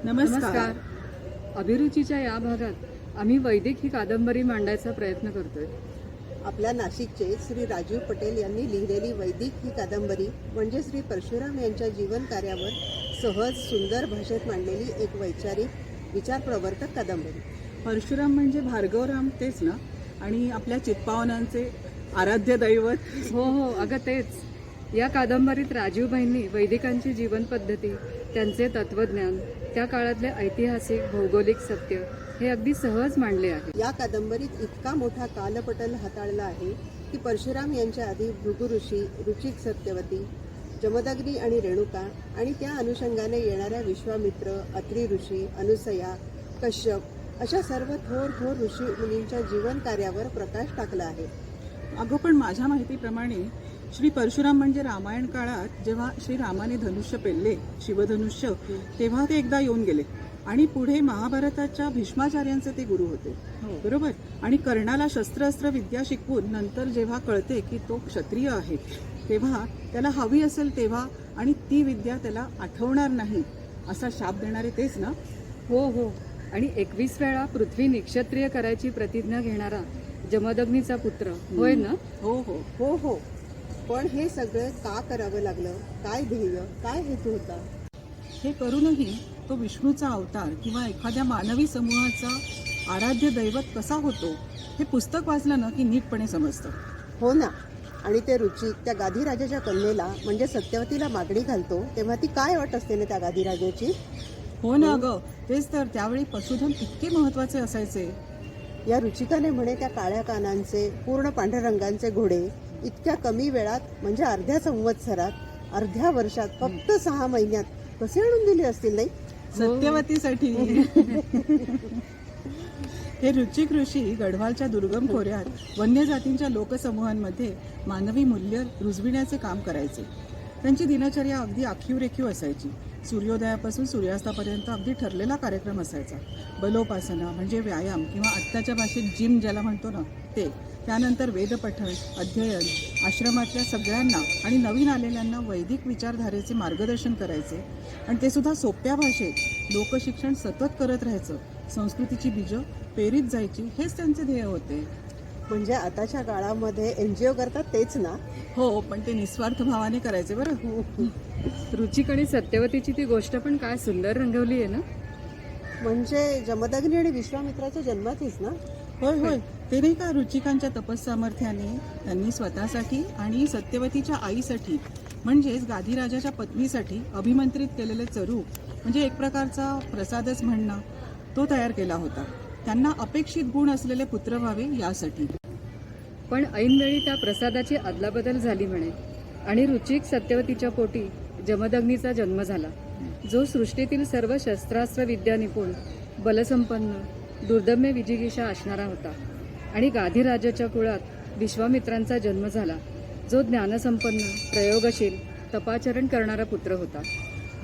नमस्कार. अभिरुचीच्या या भागात आम्ही वैदिक ही कादंबरी मांडायचा प्रयत्न करतोय. आपल्या नाशिकचे श्री राजीव पटेल यांनी लिहिलेली वैदिक ही कादंबरी म्हणजे श्री परशुराम यांच्या जीवन कार्यावर सहज सुंदर भाषेत मांडलेली एक वैचारिक विचारप्रवर्तक कादंबरी. परशुराम म्हणजे भार्गवराम तेच ना? आणि आपल्या चित्पावनांचे आराध्य दैवत. हो हो, अगं तेच. या कादंबरीत राजीवभाईंनी वैदिकांची जीवन पद्धती, त्यांचे तत्वज्ञान, त्या काळातले ऐतिहासिक भौगोलिक सत्य हे अगदी सहज मांडले आहे. या कादंबरीत इतका मोठा कालपटल हाताळला आहे की परशुराम यांच्या आधी भृगु ऋषी, रुचिक सत्यवती, जमदग्नी आणि रेणुका आणि त्या अनुषंगाने येणाऱ्या विश्वामित्र, अत्री ऋषी, अनुसया, कश्यप अशा सर्व थोर थोर ऋषी मुनींच्या जीवन कार्यावर प्रकाश टाकला आहे. अगं पण माझ्या माहितीप्रमाणे श्री परशुराम म्हणजे रामायण काळात जेव्हा श्रीरामाने धनुष्य पेलले, शिवधनुष्य, तेव्हा ते एकदा येऊन गेले आणि पुढे महाभारताच्या भीष्माचार्यांचे ते गुरु होते. बरोबर. आणि कर्णाला शस्त्र विद्या शिकवून नंतर जेव्हा कळते की तो क्षत्रिय आहे तेव्हा त्याला हवी असेल तेव्हा आणि ती विद्या त्याला आठवणार नाही असा शाप देणारे तेच ना? हो हो. आणि 21 वेळा पृथ्वी निक्षत्रिय करायची प्रतिज्ञा घेणारा जमदग्नीचा पुत्र होय ना? हो हो हो हो. पण हे सगळं का करावं लागलं? काय ध्येय, काय हेतू होता? हे करूनही तो विष्णूचा अवतार किंवा एखाद्या मानवी समूहाचा आराध्य दैवत कसा होतो हे पुस्तक वाचलं ना की नीटपणे समजतं. हो ना. आणि ते रुचिक त्या गाधीराजाच्या कन्येला म्हणजे सत्यवतीला मागणी घालतो तेव्हा ती काय वाट असते ना त्या गाधीराजाची? हो ना अगं, तेच तर. त्यावेळी पशुधन इतके महत्वाचे असायचे. या रुचिकाने म्हणे त्या काळ्या कानांचे पूर्ण पांढऱ्या रंगांचे घोडे इतक्या कमी वेळात म्हणजे अर्ध्या संवत्सरात, अर्ध्या वर्षात, फक्त 6 महिन्यात कसे आणून दिले असतील नाही? सत्यवतीसाठी. हे रुचिक ऋषी गढवालच्या दुर्गम खोऱ्यात वन्य जातींच्या लोकसमूहांमध्ये मानवी मूल्य रुजविण्याचे काम करायचे. त्यांची दिनचर्या अगदी आखीव असायची. सूर्योदयापासून सूर्यास्तापर्यंत अगदी ठरलेला कार्यक्रम असायचा. बलोपासना म्हणजे व्यायाम किंवा आत्ताच्या भाषेत जिम ज्याला म्हणतो ना ते. त्यानंतर वेदपठण, अध्ययन, आश्रमातल्या सगळ्यांना आणि नवीन आलेल्यांना वैदिक विचारधारेचे मार्गदर्शन करायचे. आणि ते सुद्धा सोप्या भाषेत. लोकशिक्षण सतत करत राहायचं. संस्कृतीची बीजं पेरीत जायची, हेच त्यांचे ध्येय होते. म्हणजे आताच्या काळामध्ये NGO करतात तेच ना? हो, पण ते निस्वार्थ भावाने करायचे बरं. रुचिक आणि सत्यवतीची ती गोष्ट पण काय सुंदर रंगवली आहे ना? म्हणजे जमदग्नी आणि विश्वामित्राच्या जन्माचीच ना? होय होय. ते नाही का, रुचिकांच्या तपस्सामर्थ्याने त्यांनी स्वतःसाठी आणि सत्यवतीच्या आईसाठी म्हणजेच गाधीराजाच्या पत्नीसाठी अभिमंत्रित केलेले चरू म्हणजे एक प्रकारचा प्रसादच म्हणणं तो तयार केला होता. त्यांना अपेक्षित गुण असलेले पुत्र व्हावे यासाठी. पण ऐनवेळी त्या प्रसादाची अदलाबदल झाली म्हणे आणि रुचिक सत्यवतीच्या पोटी जमदग्नीचा जन्म झाला, जो सृष्टीतील सर्व शस्त्रास्त्र विद्या निपुण, बलसंपन्न, दुर्दम्य विजिगीषा असणारा होता. आणि गाधीराजाच्या कुळात विश्वामित्रांचा जन्म झाला, जो ज्ञानसंपन्न, प्रयोगशील, तपाचरण करणारा पुत्र होता.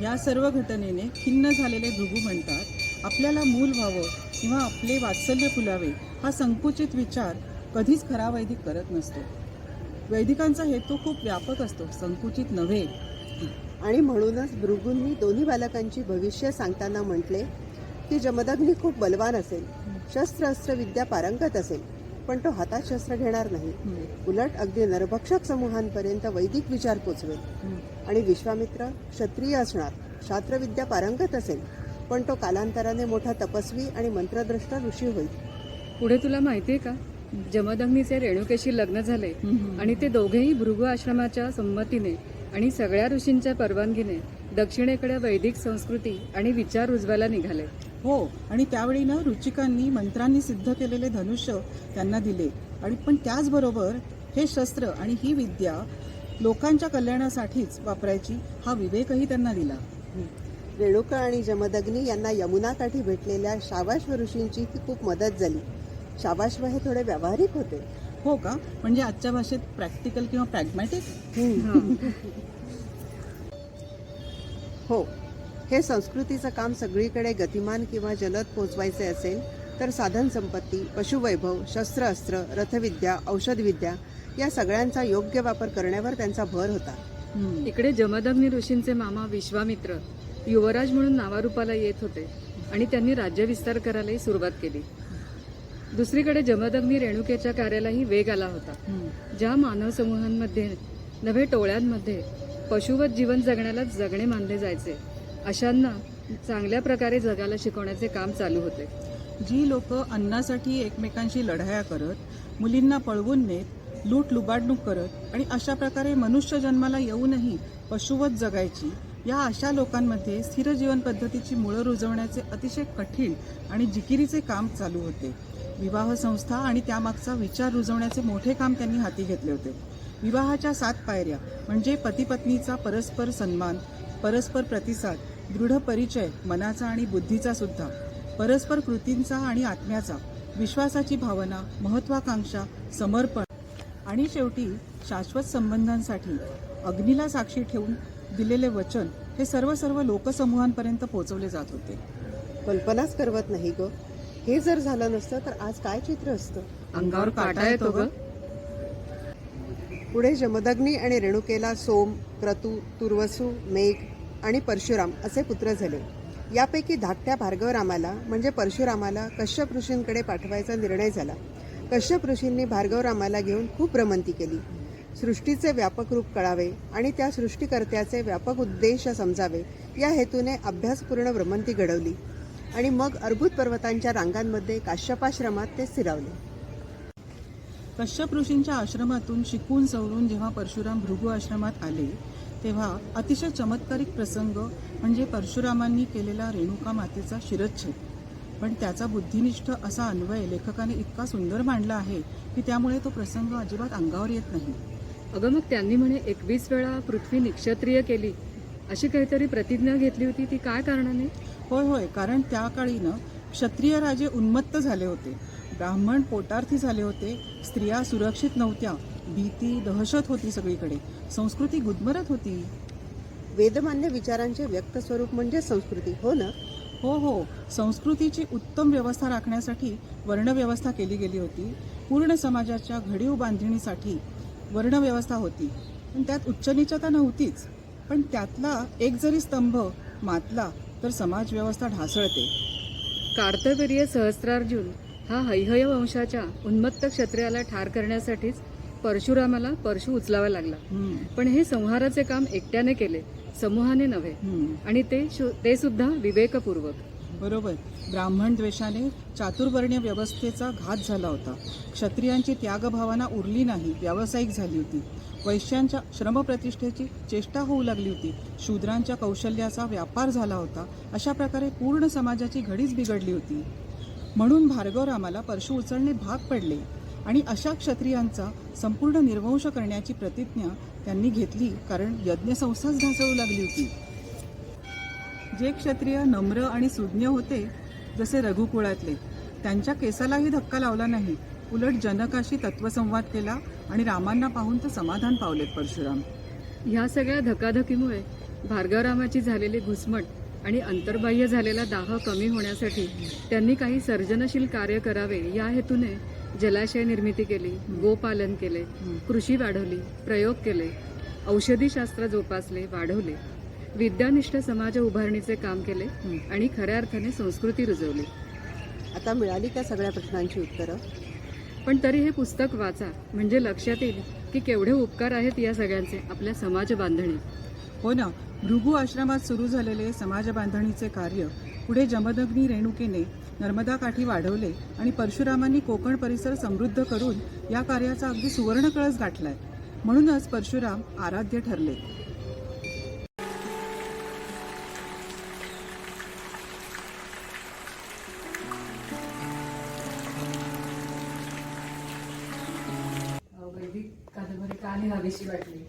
या सर्व घटनेने खिन्न झालेले भृगू म्हणतात, आपल्याला मूल व्हावं किंवा आपले वात्सल्य फुलावे हा संकुचित विचार कधीच खरा वैदिक करत नसतो. वैदिकांचा हेतू खूप व्यापक असतो, संकुचित नव्हे. आणि म्हणूनच भृगूंनी दोन्ही बालकांची भविष्य सांगताना म्हटले की जमदग्नी खूप बलवान असेल, शस्त्र विद्या पारंगत असेल, पण तो हातात शस्त्र घेणार नाही. उलट अगदी नरभक्षक समूहांपर्यंत वैदिक विचार पोचवेल. आणि विश्वामित्र क्षत्रिय असणार, शास्त्रविद्या पारंगत असेल, पण तो कालांतराने मोठा तपस्वी आणि मंत्रद्रष्टा ऋषी होईल. पुढे तुला माहितीये का, जमदग्नीचे रेणुकेशी लग्न झाले आणि ते दोघेही भृगु आश्रमाच्या संमतीने आणि सगळ्या ऋषींच्या परवानगीने दक्षिणेकडे वैदिक संस्कृती आणि विचार रुजवायला निघाले. हो. आणि त्यावेळी ना रुचिकांनी मंत्रांनी सिद्ध केलेले धनुष्य त्यांना दिले. आणि पण त्याचबरोबर हे शस्त्र आणि ही विद्या लोकांच्या कल्याणासाठीच वापरायची हा विवेकही त्यांना दिला. रेणुका आणि जमदग्नी यांना यमुनाकाठी भेटलेल्या शाबाश्व ऋषींची खूप मदत झाली. शाबाश्व हे थोडे व्यावहारिक होते. हो का? म्हणजे आजच्या भाषेत प्रॅक्टिकल किंवा प्रॅग्मॅटिक. हो. हे संस्कृतीचं काम सगळीकडे गतिमान किंवा जलद पोचवायचे असेल तर साधन संपत्ती, पशुवैभव, शस्त्र, रथविद्या, औषधविद्या या सगळ्यांचा योग्य वापर करण्यावर त्यांचा भर होता. हम्म. इकडे जमदग्नी ऋषींचे मामा विश्वामित्र युवराज म्हणून नावारूपाला येत होते आणि त्यांनी राज्यविस्तार करायलाही सुरुवात केली. दुसरीकडे जमदग्नी रेणुकेच्या कार्यालाही वेग आला होता. हम्म. ज्या मानव समूहांमध्ये नव्हे टोळ्यांमध्ये पशुवत जीवन जगण्याला जगणे मानले जायचे, अशांना चांगल्या प्रकारे जगायला शिकवण्याचे काम चालू होते. जी लोक अन्नासाठी एकमेकांशी लढाया करत, मुलींना पळवून नेत, लूट लुबाडणूक करत आणि अशा प्रकारे मनुष्य जन्माला येऊनही पशुवत जगायची, या अशा लोकांमध्ये स्थिर जीवन पद्धतीची मुळं रुजवण्याचे अतिशय कठीण आणि जिकिरीचे काम चालू होते. विवाह संस्था आणि त्यामागचा विचार रुजवण्याचे मोठे काम त्यांनी हाती घेतले होते. विवाहाच्या 7 पायऱ्या म्हणजे पतीपत्नीचा परस्पर सन्मान, परस्पर प्रतिसाद, दृढ परिचय मनाचा आणि बुद्धीचा सुद्धा, परस्पर कृतींचा आणि आत्म्याचा, विश्वासाची भावना, महत्वाकांक्षा, समर्पण आणि शेवटी शाश्वत संबंधांसाठी अग्नीला साक्षी ठेवून दिलेले वचन, हे सर्व लोकसमूहांपर्यंत पोहोचवले जात होते. कल्पनाच करवत नाही ग. हे जर झालं नसतं तर आज काय चित्र असतं. अंगावर काटा येतो ग. पुढे जमदग्नी आणि रेणुकेला सोम, क्रतू, तुर्वसू, मेघ आणि परशुराम असे पुत्र झाले. यापैकी धाकट्या भार्गवरामाला म्हणजे परशुरामाला कश्यप ऋषींकडे पाठवायचा निर्णय झाला. कश्यप ऋषींनी भार्गवरामाला घेऊन खूप भ्रमंती केली. सृष्टीचे व्यापक रूप कळावे आणि त्या सृष्टिकर्त्याचे व्यापक उद्देश समजावे, या हेतूने अभ्यासपूर्ण भ्रमंती घडवली आणि मग अर्बुद पर्वतांच्या रांगांमध्ये काश्यपाश्रमात ते स्थिरावले. कश्यप ऋषींच्या आश्रमातून शिकून सवरून जेव्हा परशुराम भृगू आश्रमात आले, तेव्हा अतिशय चमत्कारिक प्रसंग म्हणजे परशुरामांनी केलेला रेणुका मातेचा शिरच्छेद. पण त्याचा बुद्धिनिष्ठ असा अन्वय लेखकाने इतका सुंदर मांडला आहे की त्यामुळे तो प्रसंग अजिबात अंगावर येत नाही. अगं, मग त्यांनी म्हणे 21 वेळा पृथ्वी निक्षत्रिय केली अशी काहीतरी प्रतिज्ञा घेतली होती, ती काय कारणाने? होय, कारण त्या काळी क्षत्रिय राजे उन्मत्त झाले होते, ब्राह्मण पोटार्थी झाले होते, स्त्रिया सुरक्षित नव्हत्या, भीती दहशत होती सगळीकडे, संस्कृती गुदमरत होती. वेदमान्य विचारांचे व्यक्त स्वरूप म्हणजे संस्कृती, हो ना? हो, संस्कृतीची उत्तम व्यवस्था राखण्यासाठी वर्णव्यवस्था केली गेली होती. पूर्ण समाजाच्या घडीव बांधणीसाठी वर्णव्यवस्था होती, पण त्यात उच्चनीचता नव्हतीच. पण त्यातला एक जरी स्तंभ मातला तर समाज व्यवस्था ढासळते. कार्तवीर्य सहस्त्रार्जुन हा हैहय वंशाच्या उन्मत्त क्षत्रियाला ठार करण्यासाठीच परशुरामाला परशु उचलावा लागला. पण हे संहाराचे काम एकट्याने केले, समूहाने नव्हे, आणि ते सुद्धा विवेकपूर्वक. बरोबर. ब्राह्मण द्वेषाने चातुर्वर्ण्य व्यवस्थेचा घात झाला होता. क्षत्रियांची त्यागभावना उरली नाही, व्यावसायिक झाली होती. वैश्यांच्या श्रमप्रतिष्ठेची चेष्टा होऊ लागली होती. शूद्रांच्या कौशल्याचा व्यापार झाला होता. अशा प्रकारे पूर्ण समाजाची घडीच बिघडली होती. म्हणून भार्गवरामाला परशु उचलणे भाग पडले आणि अशा क्षत्रियांचा संपूर्ण निर्वंश करण्याची प्रतिज्ञा त्यांनी घेतली, कारण यज्ञसंस्थाच ढासळू लागली होती. जे क्षत्रिय नम्र आणि सुज्ञ होते, जसे रघुकुळातले, त्यांच्या केसालाही धक्का लावला नाही. उलट जनकाशी तत्वसंवाद केला आणि रामांना पाहून तर समाधान पावलेत परशुराम. ह्या सगळ्या धकाधकीमुळे भार्गवरामाची झालेली घुसमट आणि अंतर्बाह्य झालेला दाह कमी होण्यासाठी त्यांनी काही सर्जनशील कार्य करावे या हेतूने जलाशय निर्मिती केली, गोपालन केले, कृषी वाढवली, प्रयोग केले, औषधी शास्त्र जोपासले, वाढवले, विद्यानिष्ठ समाज उभारणीचे काम केले आणि खऱ्या अर्थाने संस्कृती रुजवली. आता मिळाली का सगळ्या प्रश्नांची उत्तरं? पण तरी हे पुस्तक वाचा, म्हणजे लक्षात येईल की केवढे उपकार आहेत या सगळ्यांचे आपल्या समाज बांधणीत. हो ना. भृगू आश्रमात सुरू झालेले समाज बांधणीचे कार्य पुढे जमदग्नी रेणुकेने नर्मदा काठी वाढवले आणि परशुरामांनी कोकण परिसर समृद्ध करून या कार्याचा अगदी सुवर्ण कळस गाठलाय. म्हणूनच परशुराम आराध्य ठरले. वैदिक कादंबरी का लिहावीशी वाटली?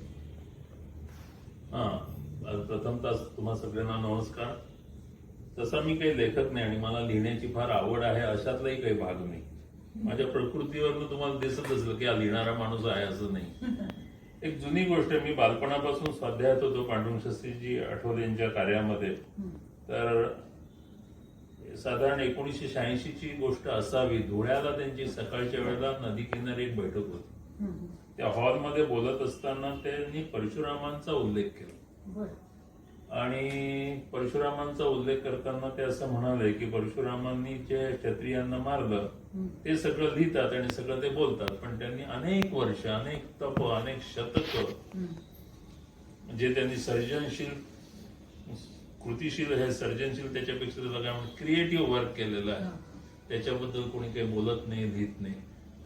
प्रथमतः तुम्हा सगळ्यांना नमस्कार. तसा मी काही लेखक नाही आणि मला लिहिण्याची फार आवड आहे अशातलाही काही भाग नाही. माझ्या प्रकृतीवरनं तुम्हाला दिसत असेल की हा लिहिणारा माणूस आहे असं नाही. एक जुनी गोष्ट आहे, मी बालपणापासून स्वाध्यायात होतो पांडुरंग शास्त्रीजी आठवले यांच्या कार्यामध्ये. तर साधारण 1986 ची गोष्ट असावी. धुळ्याला त्यांची सकाळच्या वेळेला नदी किनारी एक बैठक होती त्या हॉलमध्ये बोलत असताना त्यांनी परशुरामांचा उल्लेख केला बरं. आणि परशुरामांचा उल्लेख करताना ते असं म्हणाले की परशुरामांनी जे क्षत्रियांना मारलं ते सगळं लिहितात आणि सगळं ते बोलतात, पण त्यांनी अनेक वर्ष, अनेक तप, अनेक शतक जे त्यांनी सर्जनशील, कृतिशील हे सर्जनशील त्याच्यापेक्षा त्याला काय म्हणतात क्रिएटिव्ह वर्क केलेलं आहे, त्याच्याबद्दल कोणी काही बोलत नाही, लिहित नाही.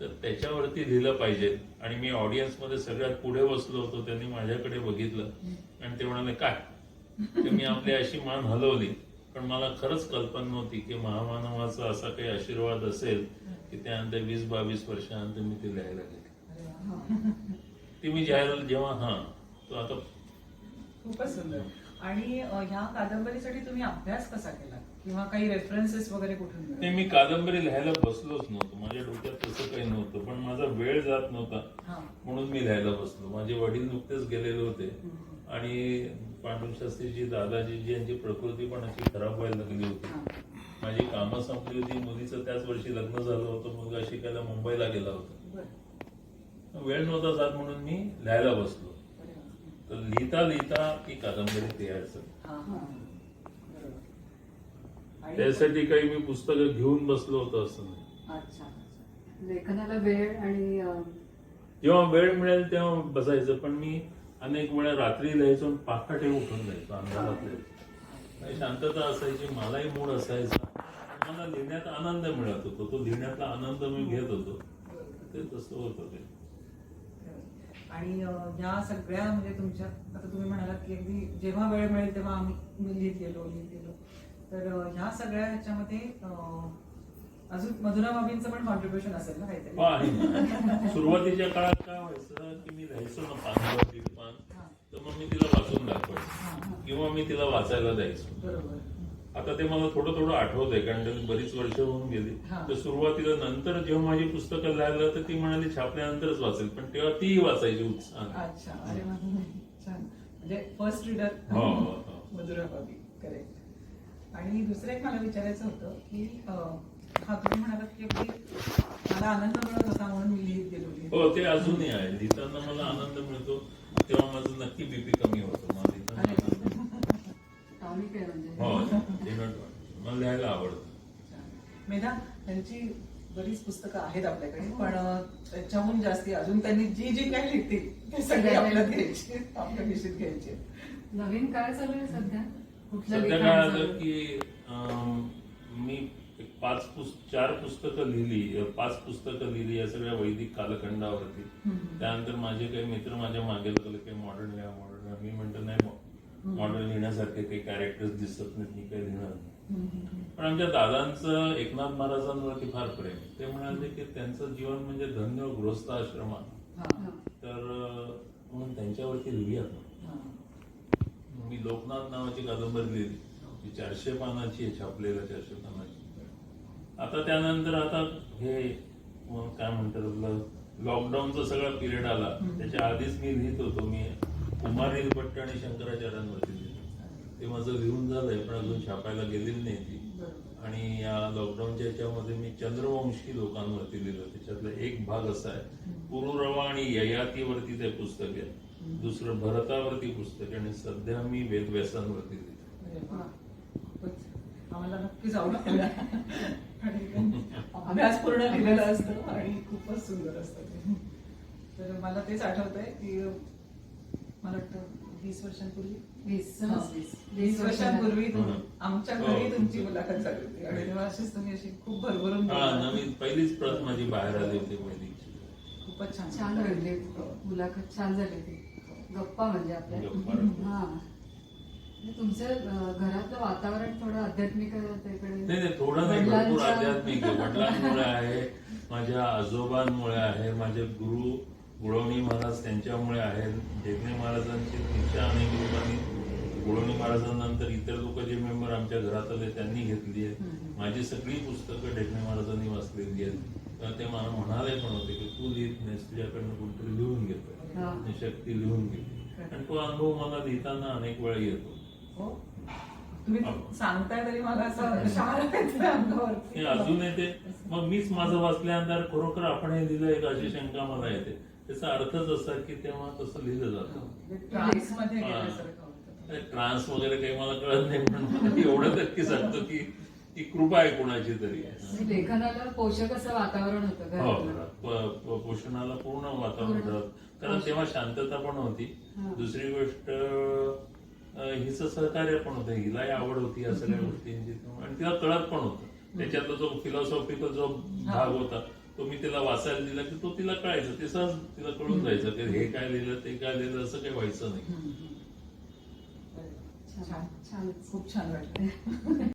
तर त्याच्यावरती लिहिलं पाहिजे. आणि मी ऑडियन्समध्ये सगळ्यात पुढे बसलो होतो, त्यांनी माझ्याकडे बघितलं आणि ते म्हणाले काय, तर मी आपली अशी मान हलवली. पण मला खरंच कल्पना नव्हती की महामानवाचा असा काही आशीर्वाद असेल की त्यानंतर 20-22 वर्षानंतर मी ते लिहायला गेले. ती मी जेव्हा तो आता खूपच सुंदर. आणि ह्या कादंबरीसाठी तुम्ही अभ्यास कसा केला किंवा काही रेफरन्सेस वगैरे कुठून मिळाले? नाही, मी कादंबरी लिहायला बसलोच नव्हतो. माझ्या डोक्यात तसं काही नव्हतं, पण माझा वेळ जात नव्हता म्हणून मी लिहायला बसलो. माझे वडील नुकतेच गेलेले होते आणि पांडुरंग शास्त्रीजी, दादाजी यांची प्रकृती पण अशी खराब व्हायला लागली होती. माझी कामं संपली होती, मुलीचं त्याच वर्षी लग्न झालं होतं, मुलगा शिकायला मुंबईला गेला होता. वेळ नव्हता जात म्हणून मी लिहायला बसलो. तर लिहिता लिहिता ती कादंबरी तयार झाली. त्यासाठी काही मी पुस्तकं घेऊन बसलो होतो असं नाही. अच्छा. लेखनाला वेळ आणि जेव्हा वेळ मिळेल तेव्हा बसायचं. पण मी अनेक वेळा रात्री लिहायचो आणि पहाटे उठून जायचो, अंधारात लिहायचो. शांतता असायची, मलाही मूड असायचा, मला लिहिण्यात आनंद मिळत होतो. तो लिहिण्यातला आनंद मी घेत होतो. ते तसं होतं ते. आणि ह्या सगळ्या म्हणजे तुमच्या, आता तुम्ही म्हणालात की अगदी जेव्हा वेळ मिळेल तेव्हा मी लिहित गेलो. तर ह्या सगळ्या ह्याच्यामध्ये अजून मधुरा बाबींचं पण कॉन्ट्रीब्युशन असेल ना काहीतरी? आहे. सुरुवातीच्या काळात काय व्हायचं की मी लिहायचो ना पानावर 1.5 पान, तर मग मी तिला वाचून दाखवायचो किंवा मी तिला वाचायला द्यायचो. बरोबर. आता ते मला थोडं थोडं आठवतंय कारण त्यांनी बरीच वर्ष होऊन गेली. तर सुरुवातीला नंतर जेव्हा माझी पुस्तकं लिहायला तर ती म्हणाली छापल्यानंतरच वाचेल, पण तेव्हा तीही वाचायची उत्साह. अच्छा. अरे वा. छान. म्हणजे फर्स्ट रीडर मधुरा बाबी. करेक्ट. आणि दुसरं एक मला विचारायचं होतं की तुम्ही म्हणालात की अगदी मला आनंद मिळत होता म्हणून मी लिहित गेलो. हो, ते अजूनही आहे. लिहिताना मला आनंद मिळतो तेव्हा माझं नक्की बीपी कमी होतो. मला लिहिताना मला लिहायला आवडतं. मेधा, त्यांची बरीच पुस्तकं आहेत आपल्याकडे, पण त्याच्याहून जास्ती अजून त्यांनी जी जी काही लिहितील ते सगळे आपल्याला घ्यायचे, आपल्या विषयीत घ्यायचे. नवीन काय चालू आहे सध्या? कुठलं सध्या लिखाण काय चालू आलं आहे? की मी 4 पुस्तकं लिहिली या सगळ्या वैदिक कालखंडावरती. त्यानंतर माझे काही मित्र माझ्या मागे लागले काही मॉडर्न लिहा. मी म्हणतो नाही, मॉडर्न लिहिण्यासारखे काही कॅरेक्टर्स दिसत नाहीत, मी काही लिहिणार नाही. पण आमच्या दादांचं एकनाथ महाराजांवरती फार प्रेम. ते म्हणाले की त्यांचं जीवन म्हणजे धन्य गृहस्थाश्रमात, तर म्हणून त्यांच्यावरती लिहूयात. मी लोकनाथ नावाची कादंबरी लिहिली, ती 400 पानाची आहे, छापलेल्या 400 पानाची. आता त्यानंतर आता हे काय म्हणतात आपलं लॉकडाऊनचा सगळा पिरियड आला, त्याच्या आधीच मी लिहित होतो. मी कुमार भट्ट आणि शंकराचार्यांवरती लिहिलं. ते माझं लिहून झालंय, पण अजून छापायला गेलेली नाही ती. आणि या लॉकडाऊनच्या याच्यामध्ये मी चंद्रवंशी लोकांवरती लिहिलं. त्याच्यातला एक भाग असा आहे, पुरुरवा आणि ययातीवरती ते पुस्तक आहे. दुसरं भरतावरती पुस्तक, आणि सध्या मी वेदव्यासांवरती लिहितो. आम्हाला नक्कीच आवडतं. अभ्यास पूर्ण लिहिलेला असतो आणि खूपच सुंदर असतं ते. तर मला तेच आठवतंय की मला वाटतं 20 वर्षांपूर्वी 20 वर्षांपूर्वी आमच्या घरी तुमची मुलाखत झाली होती आणि तेव्हा अशीच तुम्ही अशी खूप भरभरून नवीन पहिलीच प्रत माझी बाहेर आली होती वैदिकची. खूपच छान छान घडली मुलाखत, छान झाली ती. गप्पा म्हणजे आपल्या हा. तुमचं घरातलं वातावरण थोडं आध्यात्मिक नाही, थोडं नाही, भरपूर आध्यात्मिक आहे. वडिलांमुळे आहे, माझ्या आजोबांमुळे आहे, माझे गुरु गुळवणी महाराज त्यांच्यामुळे आहे. ढेकणे महाराजांची दीक्षा अनेक लोकांनी, गुळवणी महाराजांनंतर इतर लोक जे मेंबर आमच्या घरात आले त्यांनी घेतली आहेत. माझी सगळी पुस्तकं ढेकणे महाराजांनी वाचलेली आहेत. तर ते मला म्हणाले पण होते की तू लिहित नाहीस, तुझ्याकडनं कोणतरी लिहून घेतोय, शक्ती लिहून घेतली. आणि तो अनुभव मला लिहिताना अनेक वेळा येतो. तुम्ही सांगताय तरी मला असं शाळा अंगावर अजूनही ते मग मीच माझं वाचल्यानंतर खरोखर आपण हे लिहिलंय का अशी शंका मला येते. त्याचा अर्थच असा की तेव्हा तसं लिहिलं जातं. ट्रान्स मध्ये हा. गेल्यासारखं होतं. ट्रान्स वगैरे काही मला कळत नाही, पण मला एवढं नक्की सांगतो की ती कृपा आहे कोणाची तरी. आणि लेखनाला पोषक असं वातावरण होतं हो, घरातलं. पोषणाला पूर्ण वातावरण होतं. कारण तेव्हा शांतता पण होती. हा. दुसरी गोष्ट हिचं सहकार्य पण होतं, हिलाही आवड होती या सगळ्या गोष्टींची, आणि तिला कळत पण होतं. त्याच्यातला जो फिलॉसॉफिकल जो भाग होता तो मी तिला वाचायला दिला की तो तिला कळायचं, ते सहज तिला कळून जायचं की हे काय लिहिलं ते काय लिहिलं, असं काही व्हायचं नाही. छान छान खूप छान वाटलं.